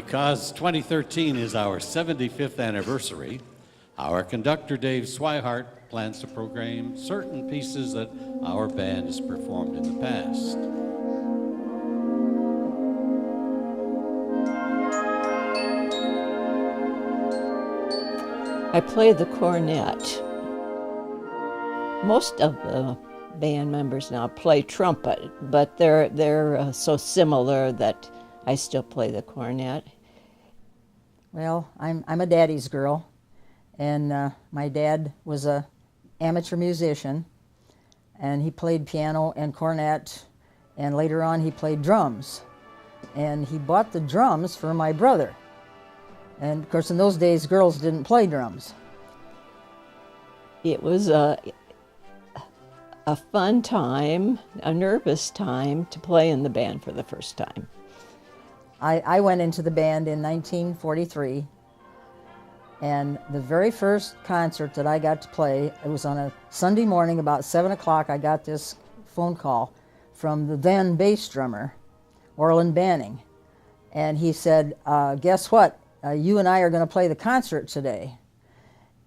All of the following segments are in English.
Because 2013 is our 75th anniversary, our conductor Dave Swihart plans to program certain pieces that our band has performed in the past. I play the cornet. Most of the band members now play trumpet, but they're so similar that I still play the cornet. Well, I'm a daddy's girl, and my dad was a amateur musician, and he played piano and cornet, and later on he played drums. And he bought the drums for my brother. And of course in those days girls didn't play drums. It was a fun time, a nervous time to play in the band for the first time. I went into the band in 1943, and the very first concert that I got to play, it was on a Sunday morning about 7 o'clock. I got this phone call from the then bass drummer, Orland Banning, and he said, guess what, you and I are going to play the concert today.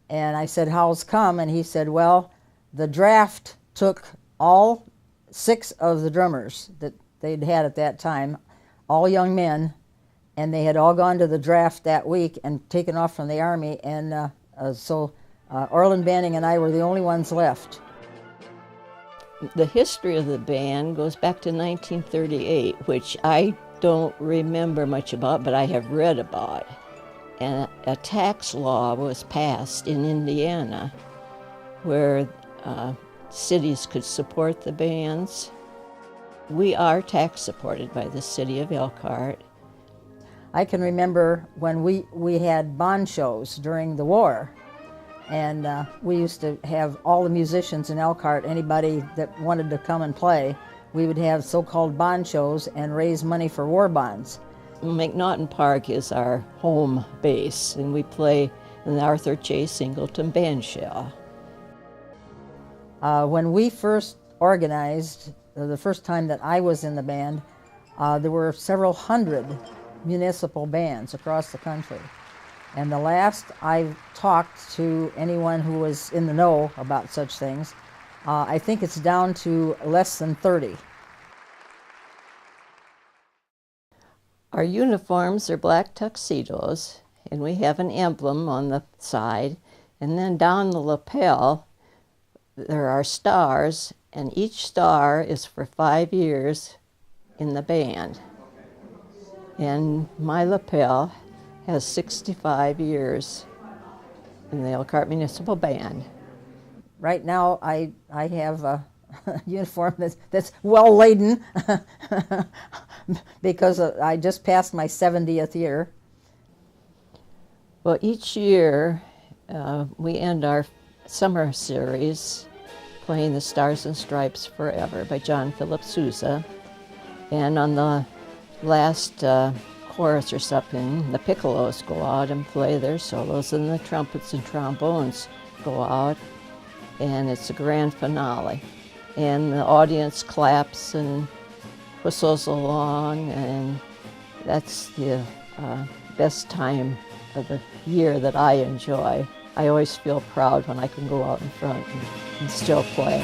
And I said, how's come? And he said, well, the draft took all 6 of the drummers that they'd had at that time, all young men, and they had all gone to the draft that week and taken off from the Army, and so Orland Banning and I were the only ones left. The history of the band goes back to 1938, which I don't remember much about, but I have read about. And a tax law was passed in Indiana where cities could support the bands. We are tax supported by the city of Elkhart. I can remember when we had bond shows during the war, and we used to have all the musicians in Elkhart, anybody that wanted to come and play, we would have so-called bond shows and raise money for war bonds. McNaughton Park is our home base, and we play in the Arthur J. Singleton Bandshell. When we first organized, the first time that I was in the band, there were several hundred municipal bands across the country. And the last I talked to anyone who was in the know about such things, I think it's down to less than 30. Our uniforms are black tuxedos, and we have an emblem on the side, and then down the lapel there are stars, and each star is for 5 years in the band. And my lapel has 65 years in the Elkhart Municipal Band. Right now I have a uniform that's well laden because I just passed my 70th year. Well, each year we end our summer series playing the Stars and Stripes Forever by John Philip Sousa. And on the last chorus or something, the piccolos go out and play their solos, and the trumpets and trombones go out, and it's a grand finale. And the audience claps and whistles along, and that's the best time of the year that I enjoy. I always feel proud when I can go out in front and still play.